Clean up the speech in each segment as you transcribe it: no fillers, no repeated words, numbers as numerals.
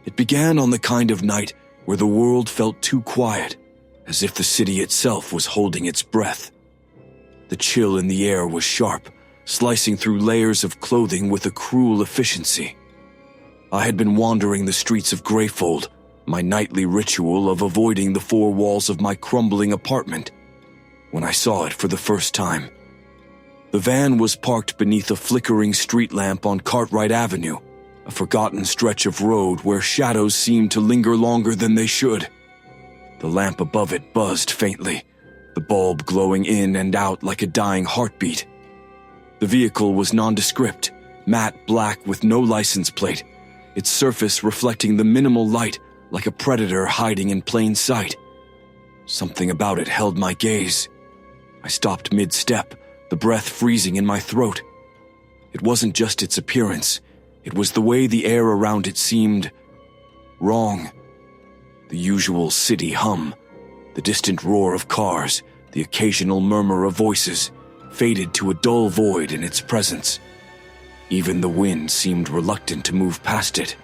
It began on the kind of night where the world felt too quiet, as if the city itself was holding its breath. The chill in the air was sharp, slicing through layers of clothing with a cruel efficiency. I had been wandering the streets of Greyfold, my nightly ritual of avoiding the four walls of my crumbling apartment, when I saw it for the first time. The van was parked beneath a flickering street lamp on Cartwright Avenue, a forgotten stretch of road where shadows seemed to linger longer than they should. The lamp above it buzzed faintly, the bulb glowing in and out like a dying heartbeat. The vehicle was nondescript, matte black with no license plate, its surface reflecting the minimal light like a predator hiding in plain sight. Something about it held my gaze. I stopped mid-step, the breath freezing in my throat. It wasn't just its appearance, it was the way the air around it seemed wrong. The usual city hum, the distant roar of cars, the occasional murmur of voices, faded to a dull void in its presence. Even the wind seemed reluctant to move past it.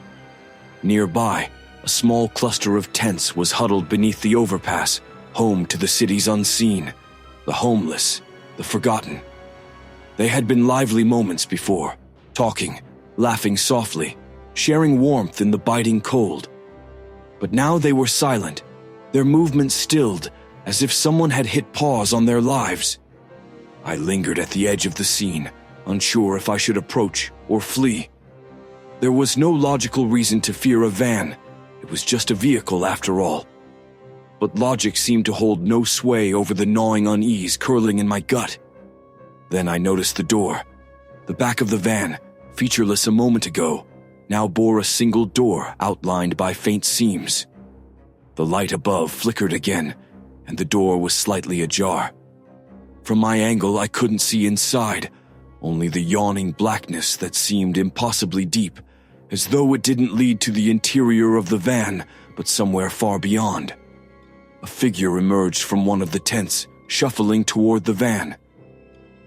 Nearby, a small cluster of tents was huddled beneath the overpass, home to the city's unseen, the homeless, the forgotten. They had been lively moments before, talking, laughing softly, sharing warmth in the biting cold. But now they were silent, their movements stilled, as if someone had hit pause on their lives. I lingered at the edge of the scene, unsure if I should approach or flee. There was no logical reason to fear a van. It was just a vehicle after all. But logic seemed to hold no sway over the gnawing unease curling in my gut. Then I noticed the door. The back of the van, featureless a moment ago, now bore a single door outlined by faint seams. The light above flickered again, and the door was slightly ajar. From my angle, I couldn't see inside, only the yawning blackness that seemed impossibly deep, as though it didn't lead to the interior of the van, but somewhere far beyond. A figure emerged from one of the tents, shuffling toward the van.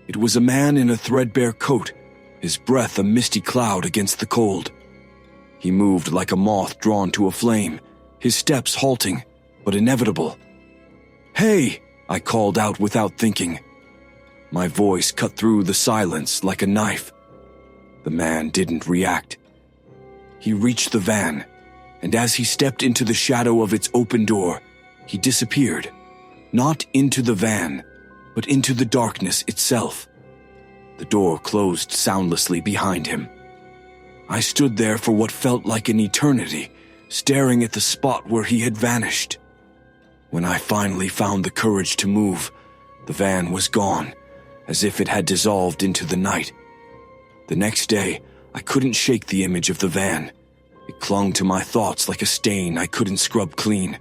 It was a man in a threadbare coat, his breath a misty cloud against the cold. He moved like a moth drawn to a flame, his steps halting, but inevitable. "Hey!" I called out without thinking. My voice cut through the silence like a knife. The man didn't react. He reached the van, and as he stepped into the shadow of its open door, he disappeared, not into the van, but into the darkness itself. The door closed soundlessly behind him. I stood there for what felt like an eternity, staring at the spot where he had vanished. When I finally found the courage to move, the van was gone, as if it had dissolved into the night. The next day, I couldn't shake the image of the van. It clung to my thoughts like a stain I couldn't scrub clean.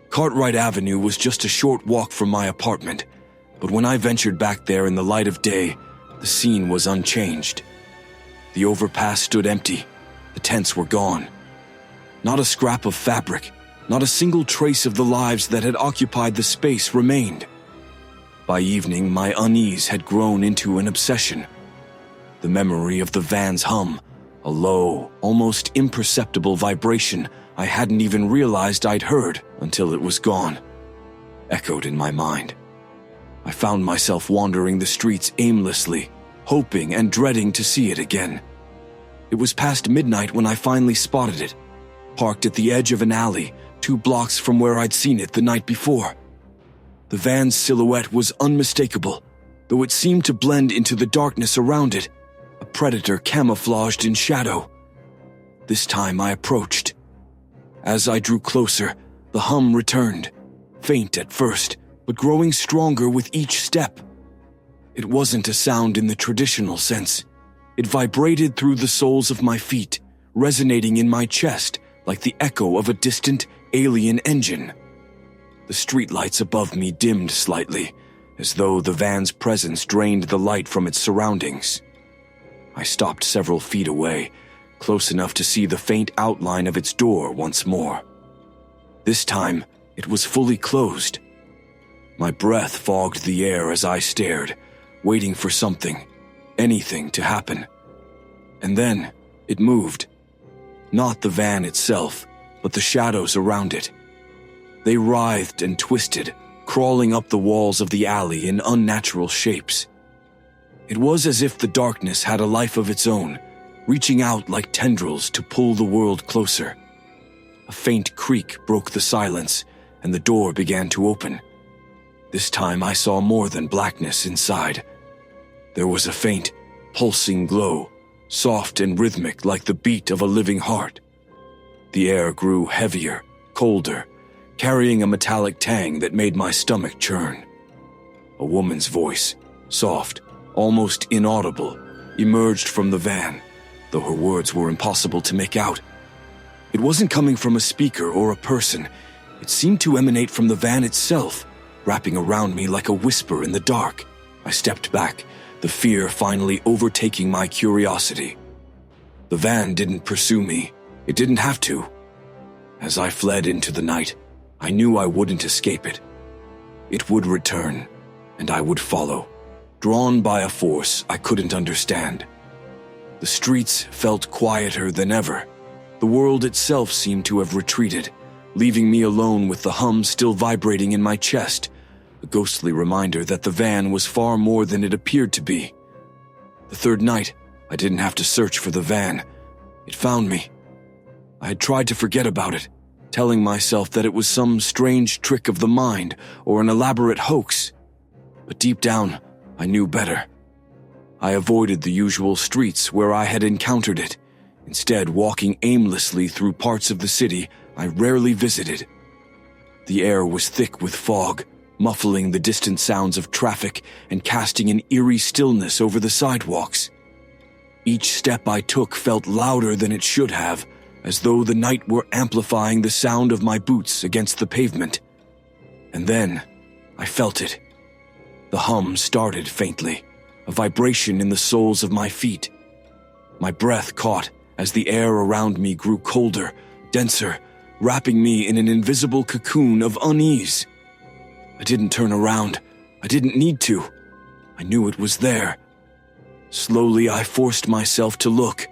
Cartwright Avenue was just a short walk from my apartment, but when I ventured back there in the light of day, the scene was unchanged. The overpass stood empty. The tents were gone. Not a scrap of fabric, not a single trace of the lives that had occupied the space remained. By evening, my unease had grown into an obsession. The memory of the van's hum, a low, almost imperceptible vibration I hadn't even realized I'd heard until it was gone, echoed in my mind. I found myself wandering the streets aimlessly, hoping and dreading to see it again. It was past midnight when I finally spotted it, parked at the edge of an alley, 2 blocks from where I'd seen it the night before. The van's silhouette was unmistakable, though it seemed to blend into the darkness around it, a predator camouflaged in shadow. This time I approached. As I drew closer, the hum returned, faint at first, but growing stronger with each step. It wasn't a sound in the traditional sense. It vibrated through the soles of my feet, resonating in my chest like the echo of a distant, alien engine. The streetlights above me dimmed slightly, as though the van's presence drained the light from its surroundings. I stopped several feet away, close enough to see the faint outline of its door once more. This time, it was fully closed. My breath fogged the air as I stared, waiting for something, anything to happen. And then, it moved. Not the van itself, but the shadows around it. They writhed and twisted, crawling up the walls of the alley in unnatural shapes. It was as if the darkness had a life of its own, reaching out like tendrils to pull the world closer. A faint creak broke the silence, and the door began to open. This time I saw more than blackness inside. There was a faint, pulsing glow, soft and rhythmic like the beat of a living heart. The air grew heavier, colder, carrying a metallic tang that made my stomach churn. A woman's voice, soft, almost inaudible, emerged from the van, though her words were impossible to make out. It wasn't coming from a speaker or a person. It seemed to emanate from the van itself, wrapping around me like a whisper in the dark. I stepped back, the fear finally overtaking my curiosity. The van didn't pursue me. It didn't have to. As I fled into the night, I knew I wouldn't escape it. It would return, and I would follow, drawn by a force I couldn't understand. The streets felt quieter than ever. The world itself seemed to have retreated, leaving me alone with the hum still vibrating in my chest, a ghostly reminder that the van was far more than it appeared to be. The third night, I didn't have to search for the van. It found me. I had tried to forget about it, telling myself that it was some strange trick of the mind or an elaborate hoax. But deep down, I knew better. I avoided the usual streets where I had encountered it, instead walking aimlessly through parts of the city I rarely visited. The air was thick with fog, muffling the distant sounds of traffic and casting an eerie stillness over the sidewalks. Each step I took felt louder than it should have, as though the night were amplifying the sound of my boots against the pavement. And then, I felt it. The hum started faintly, a vibration in the soles of my feet. My breath caught as the air around me grew colder, denser, wrapping me in an invisible cocoon of unease. I didn't turn around. I didn't need to. I knew it was there. Slowly, I forced myself to look.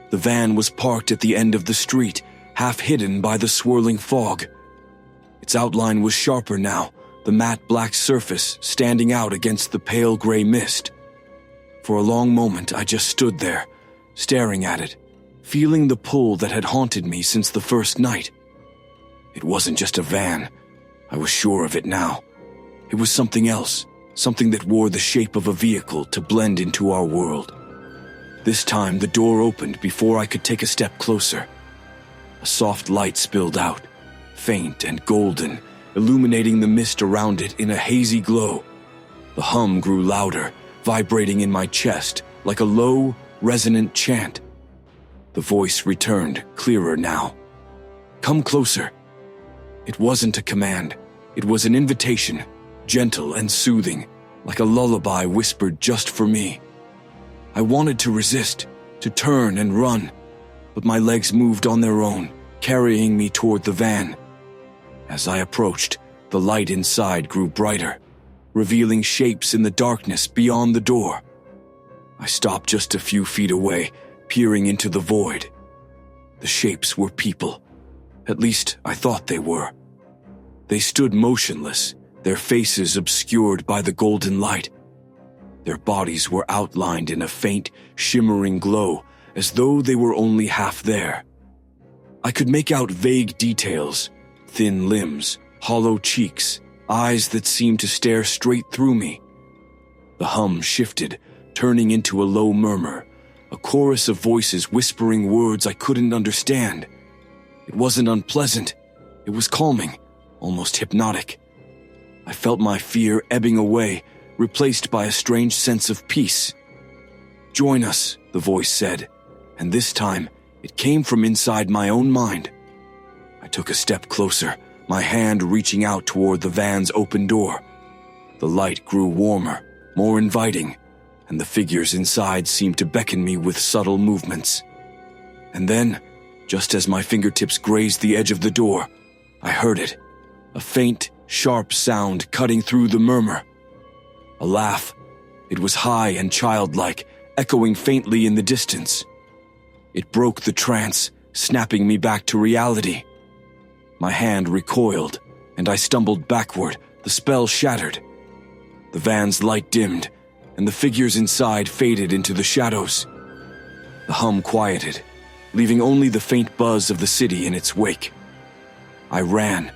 The van was parked at the end of the street, half hidden by the swirling fog. Its outline was sharper now, the matte black surface standing out against the pale gray mist. For a long moment, I just stood there, staring at it, feeling the pull that had haunted me since the first night. It wasn't just a van. I was sure of it now. It was something else, something that wore the shape of a vehicle to blend into our world. This time, the door opened before I could take a step closer. A soft light spilled out, faint and golden, illuminating the mist around it in a hazy glow. The hum grew louder, vibrating in my chest like a low, resonant chant. The voice returned, clearer now. "Come closer." It wasn't a command. It was an invitation, gentle and soothing, like a lullaby whispered just for me. I wanted to resist, to turn and run, but my legs moved on their own, carrying me toward the van. As I approached, the light inside grew brighter, revealing shapes in the darkness beyond the door. I stopped just a few feet away, peering into the void. The shapes were people. At least I thought they were. They stood motionless, their faces obscured by the golden light. Their bodies were outlined in a faint, shimmering glow, as though they were only half there. I could make out vague details, thin limbs, hollow cheeks, eyes that seemed to stare straight through me. The hum shifted, turning into a low murmur, a chorus of voices whispering words I couldn't understand. It wasn't unpleasant. It was calming, almost hypnotic. I felt my fear ebbing away, replaced by a strange sense of peace. "Join us," the voice said, and this time it came from inside my own mind. I took a step closer, my hand reaching out toward the van's open door. The light grew warmer, more inviting, and the figures inside seemed to beckon me with subtle movements. And then, just as my fingertips grazed the edge of the door, I heard it, a faint, sharp sound cutting through the murmur. A laugh. It was high and childlike, echoing faintly in the distance. It broke the trance, snapping me back to reality. My hand recoiled, and I stumbled backward, the spell shattered. The van's light dimmed, and the figures inside faded into the shadows. The hum quieted, leaving only the faint buzz of the city in its wake. I ran.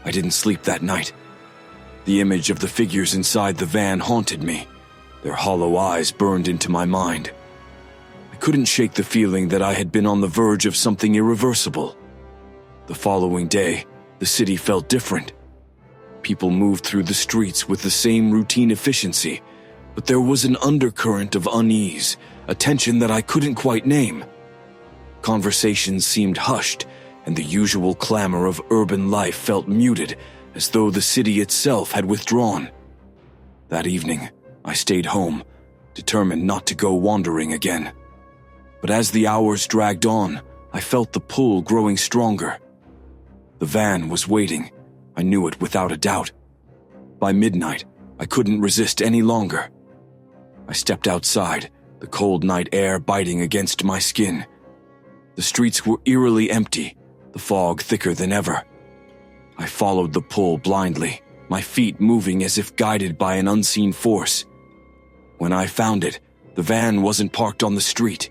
I didn't sleep that night. The image of the figures inside the van haunted me. Their hollow eyes burned into my mind. I couldn't shake the feeling that I had been on the verge of something irreversible. The following day, the city felt different. People moved through the streets with the same routine efficiency, but there was an undercurrent of unease, a tension that I couldn't quite name. Conversations seemed hushed, and the usual clamor of urban life felt muted, as though the city itself had withdrawn. That evening, I stayed home, determined not to go wandering again. But as the hours dragged on, I felt the pull growing stronger. The van was waiting. I knew it without a doubt. By midnight, I couldn't resist any longer. I stepped outside, the cold night air biting against my skin. The streets were eerily empty, the fog thicker than ever. I followed the pull blindly, my feet moving as if guided by an unseen force. When I found it, the van wasn't parked on the street.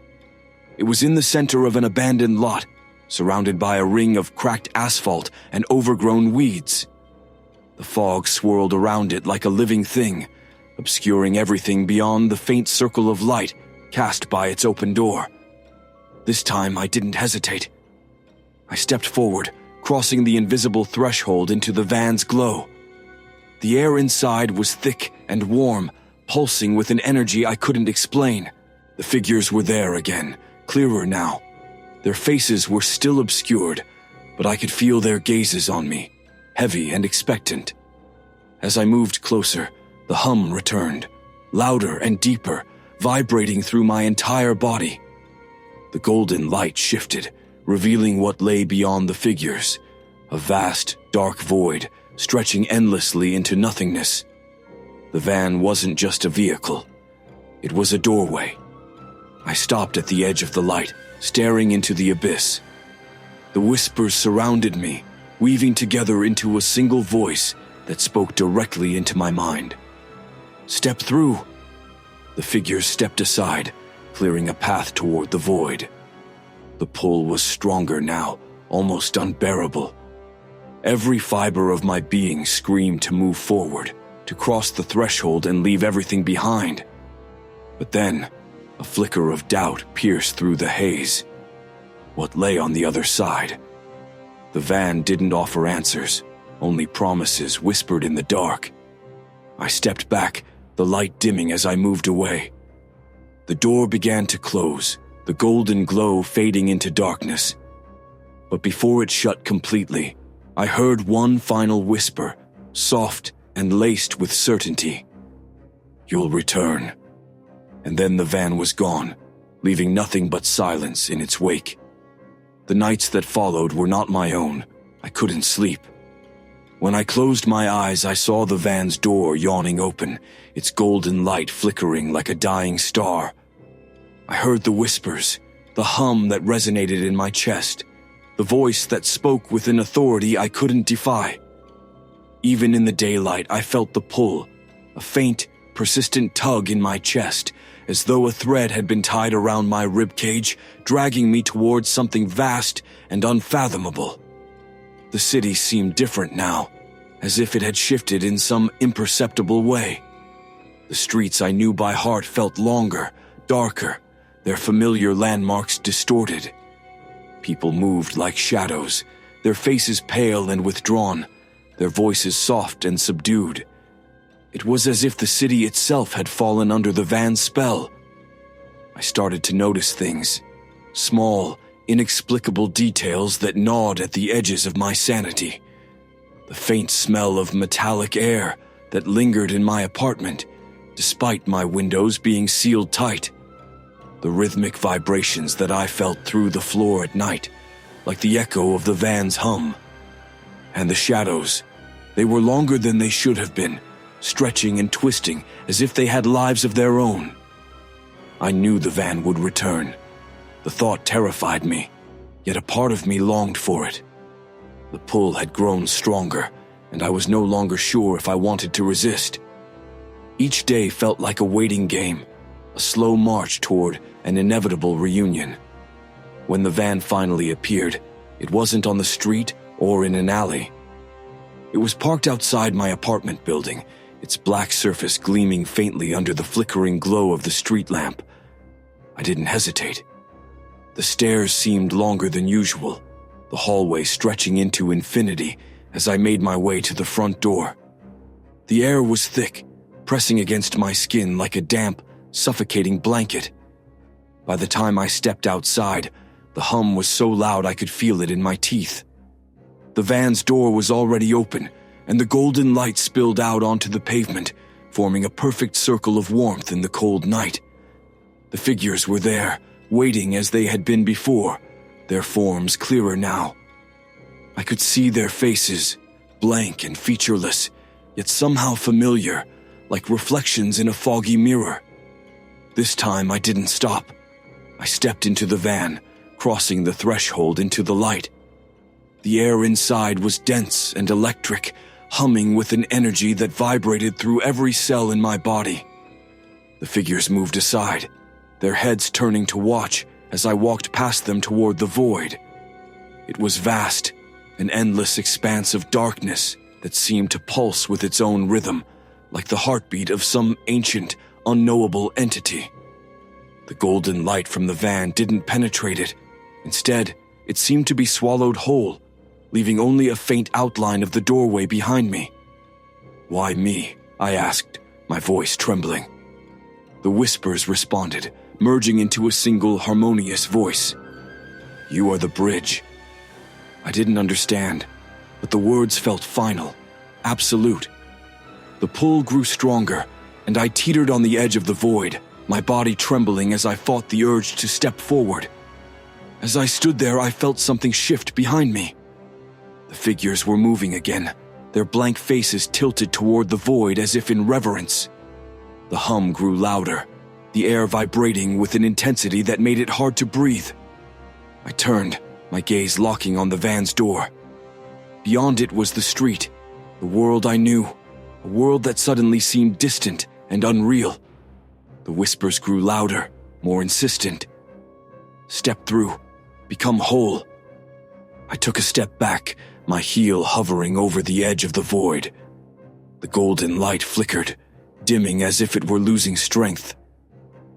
It was in the center of an abandoned lot, surrounded by a ring of cracked asphalt and overgrown weeds. The fog swirled around it like a living thing, obscuring everything beyond the faint circle of light cast by its open door. This time I didn't hesitate. I stepped forward, crossing the invisible threshold into the van's glow. The air inside was thick and warm, pulsing with an energy I couldn't explain. The figures were there again, clearer now. Their faces were still obscured, but I could feel their gazes on me, heavy and expectant. As I moved closer, the hum returned, louder and deeper, vibrating through my entire body. The golden light shifted, revealing what lay beyond the figures, a vast, dark void stretching endlessly into nothingness. The van wasn't just a vehicle. It was a doorway. I stopped at the edge of the light, staring into the abyss. The whispers surrounded me, weaving together into a single voice that spoke directly into my mind. "Step through." The figures stepped aside, clearing a path toward the void. The pull was stronger now, almost unbearable. Every fiber of my being screamed to move forward, to cross the threshold and leave everything behind. But then, a flicker of doubt pierced through the haze. What lay on the other side? The van didn't offer answers, only promises whispered in the dark. I stepped back, the light dimming as I moved away. The door began to close, the golden glow fading into darkness. But before it shut completely, I heard one final whisper, soft and laced with certainty. "You'll return." And then the van was gone, leaving nothing but silence in its wake. The nights that followed were not my own. I couldn't sleep. When I closed my eyes, I saw the van's door yawning open, its golden light flickering like a dying star. I heard the whispers, the hum that resonated in my chest, the voice that spoke with an authority I couldn't defy. Even in the daylight, I felt the pull, a faint, persistent tug in my chest, as though a thread had been tied around my ribcage, dragging me towards something vast and unfathomable. The city seemed different now, as if it had shifted in some imperceptible way. The streets I knew by heart felt longer, darker, their familiar landmarks distorted. People moved like shadows, their faces pale and withdrawn, their voices soft and subdued. It was as if the city itself had fallen under the van's spell. I started to notice things, small, inexplicable details that gnawed at the edges of my sanity. The faint smell of metallic air that lingered in my apartment, despite my windows being sealed tight. The rhythmic vibrations that I felt through the floor at night, like the echo of the van's hum. And the shadows, they were longer than they should have been, stretching and twisting as if they had lives of their own. I knew the van would return. The thought terrified me, yet a part of me longed for it. The pull had grown stronger, and I was no longer sure if I wanted to resist. Each day felt like a waiting game, a slow march toward an inevitable reunion. When the van finally appeared, it wasn't on the street or in an alley. It was parked outside my apartment building, its black surface gleaming faintly under the flickering glow of the street lamp. I didn't hesitate. The stairs seemed longer than usual, the hallway stretching into infinity as I made my way to the front door. The air was thick, pressing against my skin like a damp, suffocating blanket. By the time I stepped outside, the hum was so loud I could feel it in my teeth. The van's door was already open, and the golden light spilled out onto the pavement, forming a perfect circle of warmth in the cold night. The figures were there, waiting as they had been before, their forms clearer now. I could see their faces, blank and featureless, yet somehow familiar, like reflections in a foggy mirror. This time I didn't stop. I stepped into the van, crossing the threshold into the light. The air inside was dense and electric, humming with an energy that vibrated through every cell in my body. The figures moved aside, their heads turning to watch as I walked past them toward the void. It was vast, an endless expanse of darkness that seemed to pulse with its own rhythm, like the heartbeat of some ancient, unknowable entity. The golden light from the van didn't penetrate it. Instead, it seemed to be swallowed whole, leaving only a faint outline of the doorway behind me. "Why me?" I asked, my voice trembling. The whispers responded, merging into a single harmonious voice. "You are the bridge." I didn't understand, but the words felt final, absolute. The pull grew stronger, and I teetered on the edge of the void, my body trembling as I fought the urge to step forward. As I stood there, I felt something shift behind me. The figures were moving again, their blank faces tilted toward the void as if in reverence. The hum grew louder, the air vibrating with an intensity that made it hard to breathe. I turned, my gaze locking on the van's door. Beyond it was the street, the world I knew, a world that suddenly seemed distant and unreal. The whispers grew louder, more insistent. "Step through, become whole." I took a step back, my heel hovering over the edge of the void. The golden light flickered, dimming as if it were losing strength.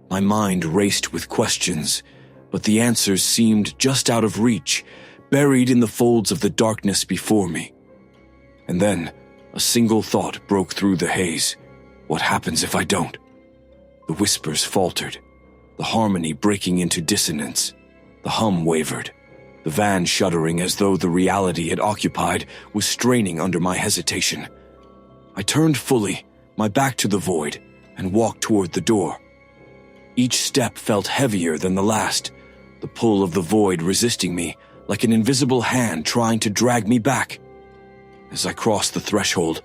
My mind raced with questions, but the answers seemed just out of reach, buried in the folds of the darkness before me. And then, a single thought broke through the haze. What happens if I don't? The whispers faltered, the harmony breaking into dissonance. The hum wavered, the van shuddering as though the reality it occupied was straining under my hesitation. I turned fully, my back to the void, and walked toward the door. Each step felt heavier than the last, the pull of the void resisting me like an invisible hand trying to drag me back. As I crossed the threshold,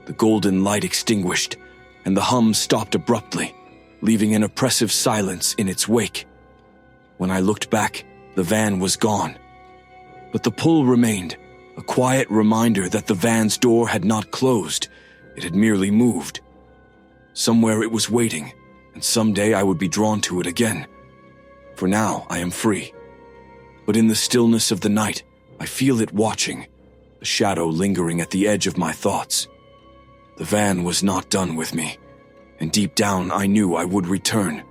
the golden light extinguished, and the hum stopped abruptly, leaving an oppressive silence in its wake. When I looked back, the van was gone. But the pull remained, a quiet reminder that the van's door had not closed, it had merely moved. Somewhere it was waiting, and someday I would be drawn to it again. For now, I am free. But in the stillness of the night, I feel it watching, a shadow lingering at the edge of my thoughts. The van was not done with me, and deep down I knew I would return,